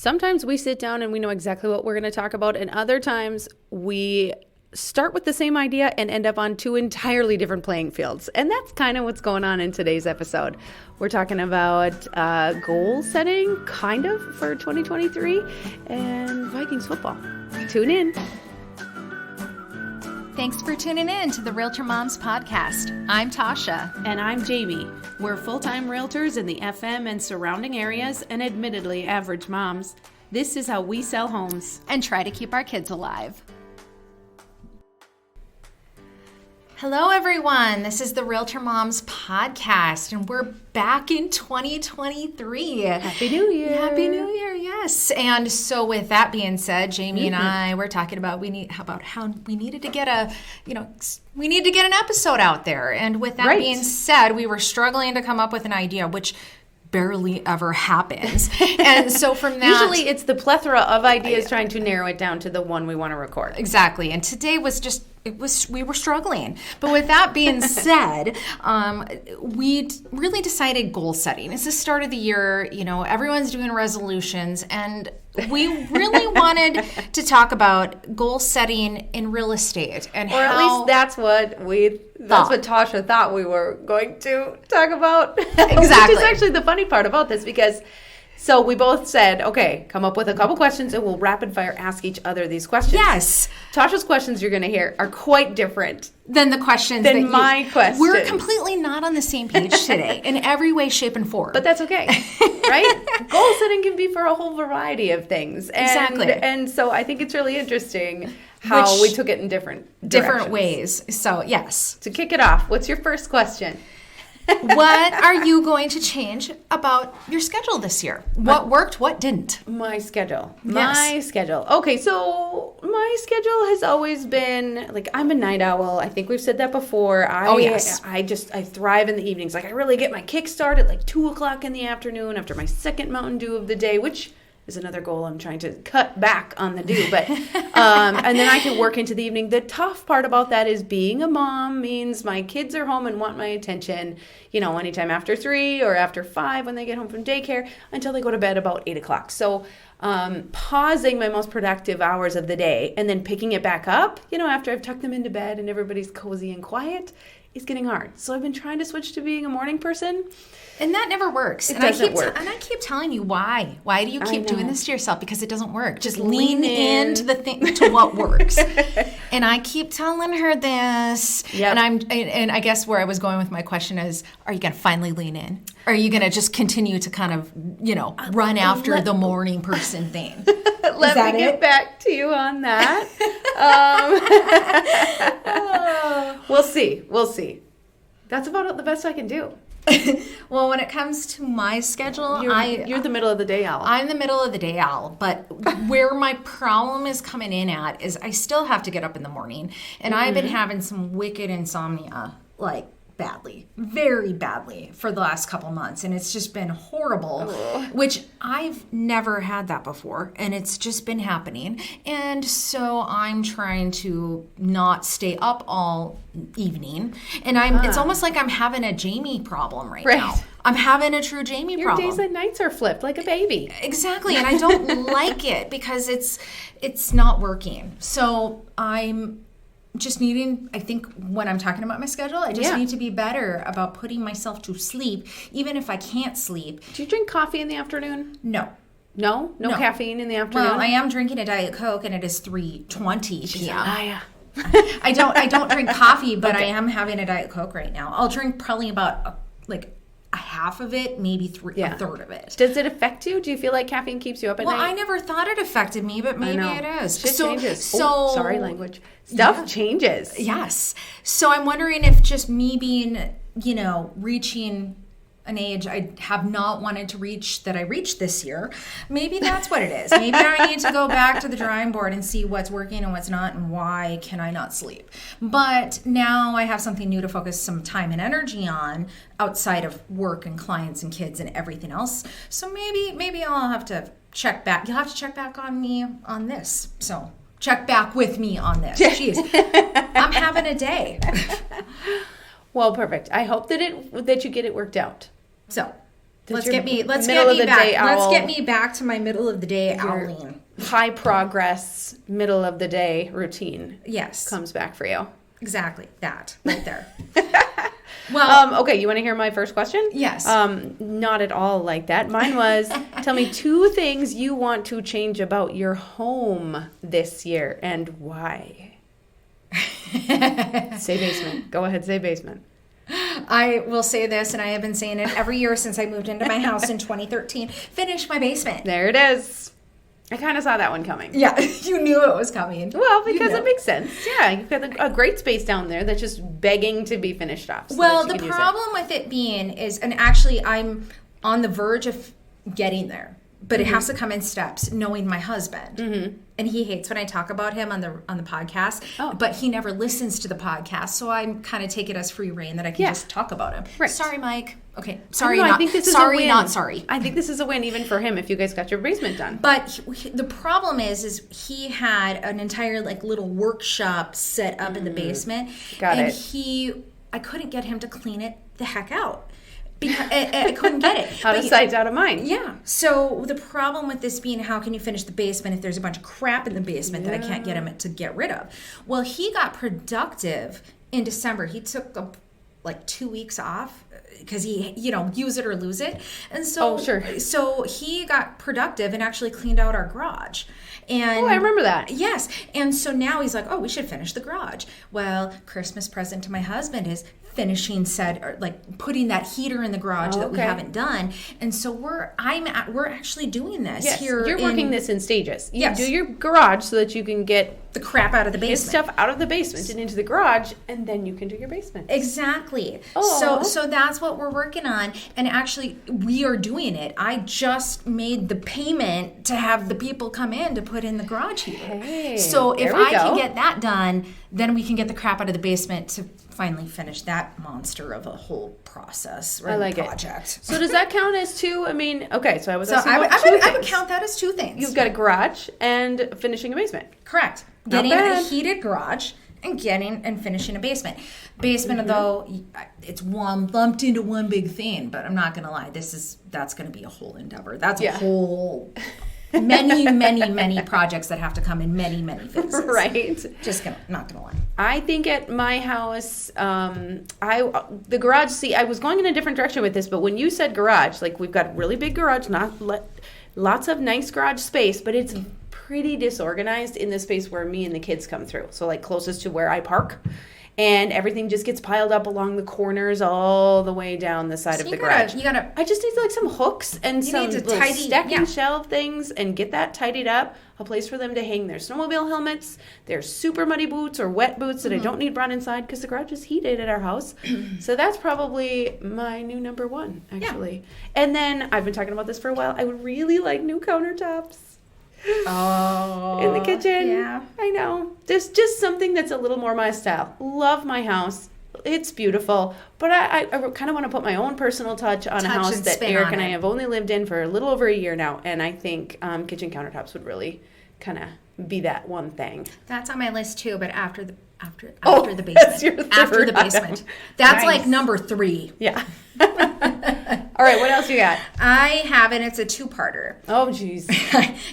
Sometimes we sit down and we know exactly what we're going to talk about, and other times we start with the same idea and end up on two entirely different playing fields. And that's kind of what's going on in today's episode. We're talking about goal setting, kind of, for 2023 and Vikings football. Tune in. Thanks for tuning in to the Realtor Moms podcast. I'm Tasha. And I'm Jamie. We're full-time realtors in the FM and surrounding areas, and admittedly average moms. This is how we sell homes And try to keep our kids alive. Hello, everyone. This is the Realtor Moms podcast, and we're back in 2023. Happy New Year. Happy New Year, yes. And so with that being said, Jamie and I were talking about how we needed to get we need to get an episode out there. And with that being said, we were struggling to come up with an idea, which barely ever happens. And so from that, usually it's the plethora of ideas trying to narrow it down to the one we want to record. Exactly. And today we were struggling. But with that being said, we really decided goal setting. It's the start of the year, everyone's doing resolutions, and we really wanted to talk about goal setting in real estate, and at least that's what Tasha thought we were going to talk about. Exactly. Which is actually the funny part about this, because so we both said, okay, come up with a couple questions and we'll rapid fire ask each other these questions. Yes. Tasha's questions you're going to hear are quite different than the questions than my questions. We're completely not on the same page today in every way, shape, and form. But that's okay, right? Goal setting can be for a whole variety of things. Exactly. And so I think it's really interesting how we took it in different ways. So, yes. To kick it off, what's your first question? What are you going to change about your schedule this year? What worked? What didn't? My schedule. Yes. My schedule. Okay, so my schedule has always been, I'm a night owl. I think we've said that before. Yes. I thrive in the evenings. I really get my kickstart at 2 o'clock in the afternoon after my second Mountain Dew of the day, which is another goal I'm trying to cut back on the dew, but and then I can work into the evening. The tough part about that is being a mom means my kids are home and want my attention, anytime after 3 or after 5 when they get home from daycare until they go to bed about 8 o'clock. So pausing my most productive hours of the day and then picking it back up, after I've tucked them into bed and everybody's cozy and quiet, is getting hard. So I've been trying to switch to being a morning person. And that never works. It doesn't work. And I keep telling you why. Why do you keep doing this to yourself? Because it doesn't work. Just lean into to what works. And I keep telling her this. Yep. And I guess where I was going with my question is, are you going to finally lean in? Or are you going to just continue to kind of, run after the morning person thing? Let me get back to you on that. We'll see. That's about the best I can do. Well, when it comes to my schedule, you're the middle of the day owl. I'm the middle of the day owl, but where my problem is coming in at is I still have to get up in the morning, and I've been having some wicked insomnia, badly, very badly for the last couple months, and it's just been horrible, which I've never had that before, and it's just been happening. And so I'm trying to not stay up all evening, and it's almost like I'm having a Jamie problem right now. I'm having a true Jamie problem. Your days and nights are flipped like a baby. Exactly, and I don't like it because it's not working. So I'm just needing, I think when I'm talking about my schedule, I just need to be better about putting myself to sleep, even if I can't sleep. Do you drink coffee in the afternoon? No. No caffeine in the afternoon? Well, I am drinking a Diet Coke, and it is 3:20 p.m. I don't drink coffee, but I am having a Diet Coke right now. I'll drink probably about a half of it, maybe a third of it. Does it affect you? Do you feel like caffeine keeps you up at night? Well, I never thought it affected me, but maybe it is. Shit changes. Sorry, language. Stuff changes. Yes. So I'm wondering if just me being, reaching an age I have not wanted to reach that I reached this year, maybe that's what it is. Maybe I need to go back to the drawing board and see what's working and what's not, and why can I not sleep. But now I have something new to focus some time and energy on outside of work and clients and kids and everything else. So maybe I'll have to check back. You'll have to check back on me on this. So check back with me on this. Jeez, I'm having a day. Well, perfect. I hope that you get it worked out. So, Let's your get me middle of the day back. Let's owl- get me back to my middle of the day Your owling. high progress middle of the day routine Yes. comes back for you. Exactly. That right there. Well, Okay, you want to hear my first question? Yes. Not at all like that. Mine was, tell me 2 things you want to change about your home this year and why. Say basement. Go ahead, say basement. I will say this, and I have been saying it every year since I moved into my house in 2013. Finish my basement. There it is. I kind of saw that one coming. Yeah, you knew it was coming. Well, because You know. it makes sense. Yeah, you've got a great space down there that's just begging to be finished off. So Well, that you the can use it. problem with it being is, and actually I'm on the verge of getting there, but it has to come in steps, knowing my husband. And he hates when I talk about him on the podcast, Oh. but he never listens to the podcast, so I kind of take it as free reign that I can Yeah. just talk about him. Right. Sorry, Mike. Okay, I don't sorry, know, I not think this is sorry, a win. not sorry. I think this is a win even for him if you guys got your basement done. But the problem is he had an entire like little workshop set up in the basement, Got and it. I couldn't get him to clean it the heck out because I couldn't get it. Out of But sight, out of mind. Yeah. So the problem with this being, how can you finish the basement if there's a bunch of crap in the basement that I can't get him to get rid of? Well, he got productive in December. He took like 2 weeks off because he, use it or lose it. And so, Oh, sure. So he got productive and actually cleaned out our garage. And Oh, I remember that. Yes. And so now he's like, oh, we should finish the garage. Well, Christmas present to my husband is finishing putting that heater in the garage that we Okay. haven't done. And so we're actually doing this Yes, here. you're working this in stages. You Yes. do your garage so that you can get the crap out of the his basement. stuff out of the basement and into the garage, and then you can do your basement. Exactly. Aw. So that's what we're working on, and actually we are doing it. I just made the payment to have the people come in to put in the garage heater. Hey, So if there we I can go. get that done, then we can get the crap out of the basement to finally finish that monster of a whole process or I like it. project. So does that count as 2? I mean, okay, so I was So asking I would, about I, would, 2 I would things. count that as 2 things. You've got a garage and finishing a basement. Correct. Not Getting a bad. heated garage and getting and finishing a basement. Basement, Mm-hmm. though, it's one lumped into one big thing. But I'm not gonna lie, that's gonna be a whole endeavor. That's Yeah. a whole many projects that have to come in many phases. Right. Not gonna lie. I think at my house, the garage. See, I was going in a different direction with this, but when you said garage, like we've got a really big garage, lots of nice garage space, but it's pretty disorganized in the space where me and the kids come through. So like closest to where I park, and everything just gets piled up along the corners all the way down the side So of the you gotta- garage. you gotta- I just need like some hooks and You some need to little tidy- stack yeah. and shelf things and get that tidied up. A place for them to hang their snowmobile helmets, their super muddy boots or wet boots that I don't need brought inside because the garage is heated at our house. So that's probably my new number 1, actually. And then I've been talking about this for a while. I would really like new countertops. Oh, In the kitchen. Yeah. I know. There's just something that's a little more my style. Love my house. It's beautiful. But I kind of want to put my own personal touch on a Touch house and that spin Eric on and I it. have only lived in for a little over a year now. And I think kitchen countertops would really kind of be that one thing. That's on my list too, but after the Oh, the basement. that's your After third the basement. item. That's Nice. like number 3. Yeah. All right, what else you got? I have it. It's a 2-parter. Oh, jeez.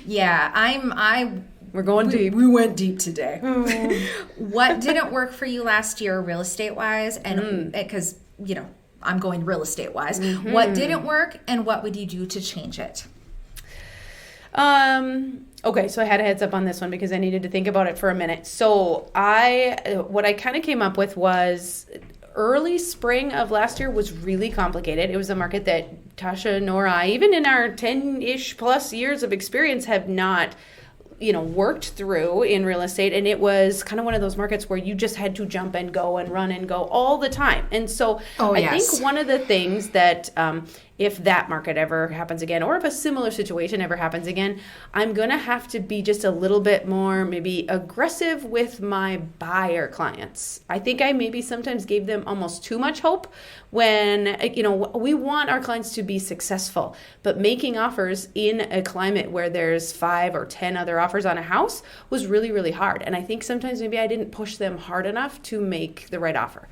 Yeah, We're going deep. We went deep today. What didn't work for you last year, real estate wise, and because I'm going real estate wise. What didn't work, and what would you do to change it? Okay, so I had a heads up on this one because I needed to think about it for a minute. So what I kind of came up with was early spring of last year was really complicated. It was a market that Tasha nor I, even in our 10-ish plus years of experience, have not worked through in real estate. And it was kind of one of those markets where you just had to jump and go and run and go all the time. And so I think one of the things that if that market ever happens again, or if a similar situation ever happens again, I'm going to have to be just a little bit more maybe aggressive with my buyer clients. I think I maybe sometimes gave them almost too much hope when, we want our clients to be successful, but making offers in a climate where there's 5 or 10 other offers on a house was really, really hard. And I think sometimes maybe I didn't push them hard enough to make the right offer.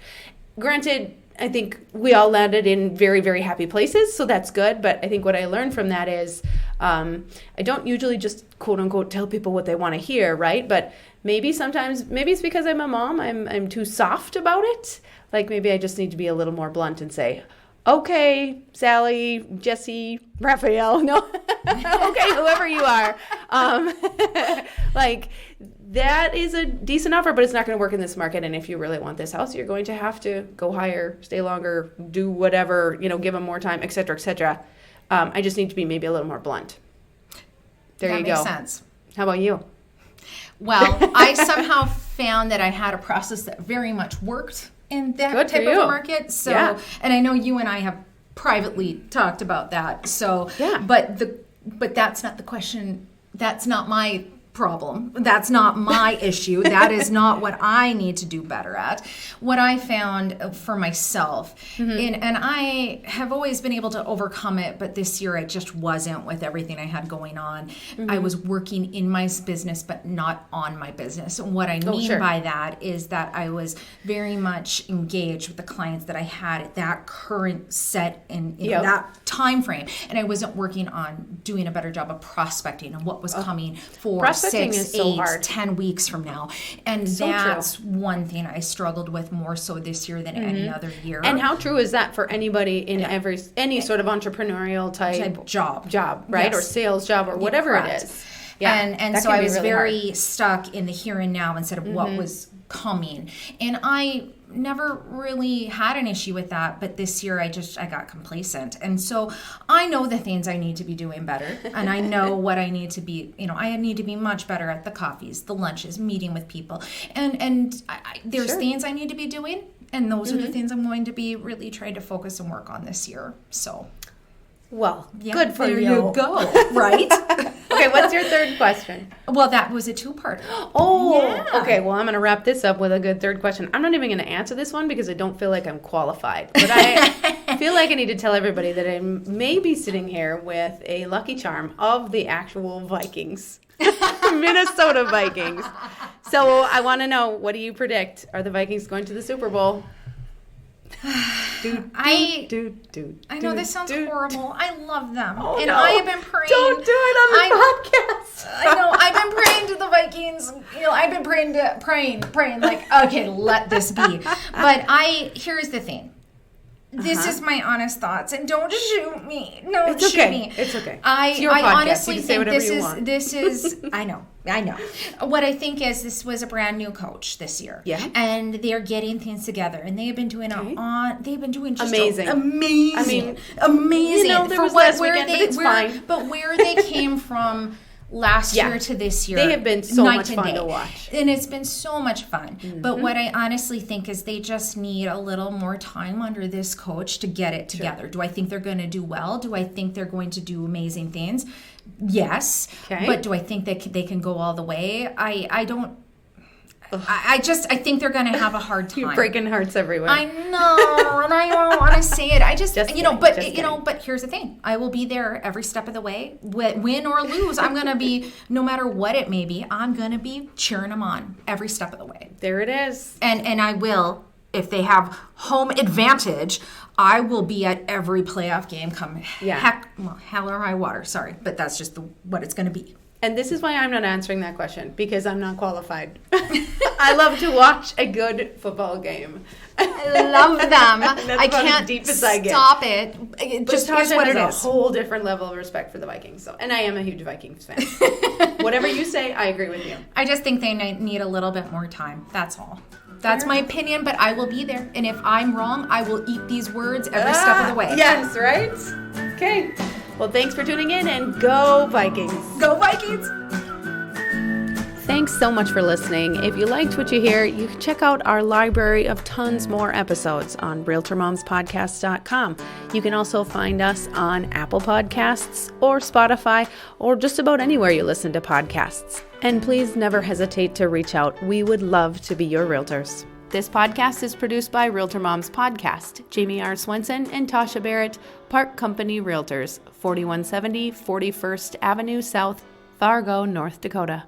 Granted, I think we all landed in very, very happy places, so that's good. But I think what I learned from that is I don't usually just quote unquote tell people what they want to hear, right? But maybe it's because I'm a mom, I'm too soft about it. Like maybe I just need to be a little more blunt and say, okay, Sally, Jesse, Raphael, no, okay, whoever you are. Like that is a decent offer, but it's not going to work in this market. And if you really want this house, you're going to have to go higher, stay longer, do whatever, give them more time, et cetera, et cetera. I just need to be maybe a little more blunt. There you go. That makes sense. How about you? Well, I somehow found that I had a process that very much worked in that type of market. So, yeah. And I know you and I have privately talked about that. So, yeah. But that's not the question. That's not my problem. That's not my issue. That is not what I need to do better at. What I found for myself, and I have always been able to overcome it, but this year I just wasn't with everything I had going on. I was working in my business, but not on my business. And what I mean by that is that I was very much engaged with the clients that I had at that current set in that time frame. And I wasn't working on doing a better job of prospecting and what was coming for 6, 8, 10 weeks from now. And that's one thing I struggled with more so this year than any other year. And how true is that for anybody in any sort of entrepreneurial type job, right? Yes. Or sales job or whatever it is. Yeah. And so I was really very stuck in the here and now instead of what was coming. And I never really had an issue with that, but this year I got complacent. And so I know the things I need to be doing better, and I know what I need to be, I need to be much better at the coffees, the lunches, meeting with people. And there's things I need to be doing, and those are the things I'm going to be really trying to focus and work on this year. So well, good for you. There you go, right? Okay, what's your third question? Well, that was a two-parter. Oh, yeah. Okay. Well, I'm going to wrap this up with a good third question. I'm not even going to answer this one because I don't feel like I'm qualified. But I feel like I need to tell everybody that I may be sitting here with a lucky charm of the actual Vikings. Minnesota Vikings. So I want to know, what do you predict? Are the Vikings going to the Super Bowl? I know this sounds horrible. I love them. Oh, and no. I have been praying. Don't do it on the podcast. I know. I've been praying to the Vikings. I've been praying like, okay, let this be. But here's the thing. This is my honest thoughts, and don't shoot me. Don't shoot me. It's okay. I honestly think this is. I know. What I think is this was a brand new coach this year. Yeah. And they're getting things together, and they have been doing they've been doing just amazing. I mean, amazing. There was last weekend, but it's fine. But where they came from last year to this year, they have been so much fun to watch, and it's been so much fun. But what I honestly think is they just need a little more time under this coach to get it together. Do I think they're going to do well? Do I think they're going to do amazing things? Yes. Okay. But do I think that they can go all the way? I don't. I think they're going to have a hard time. You're breaking hearts everywhere. I know, and I don't want to say it. I just but here's the thing. I will be there every step of the way. Win or lose, I'm going to be, no matter what it may be, I'm going to be cheering them on every step of the way. There it is. And I will, if they have home advantage, I will be at every playoff game come hell or high water. Sorry, but that's just what it's going to be. And this is why I'm not answering that question, because I'm not qualified. I love to watch a good football game. I love them. I can't stop it. It just is what it is. A whole different level of respect for the Vikings. So, and I am a huge Vikings fan. Whatever you say, I agree with you. I just think they need a little bit more time. That's all. That's my opinion, but I will be there. And if I'm wrong, I will eat these words every step of the way. Yes, right? Okay. Well, thanks for tuning in, and go Vikings. Go Vikings! Thanks so much for listening. If you liked what you hear, you can check out our library of tons more episodes on RealtorMomsPodcast.com. You can also find us on Apple Podcasts or Spotify or just about anywhere you listen to podcasts. And please never hesitate to reach out. We would love to be your realtors. This podcast is produced by Realtor Moms Podcast, Jamie R. Swenson and Tasha Barrett, Park Company Realtors, 4170 41st Avenue South, Fargo, North Dakota.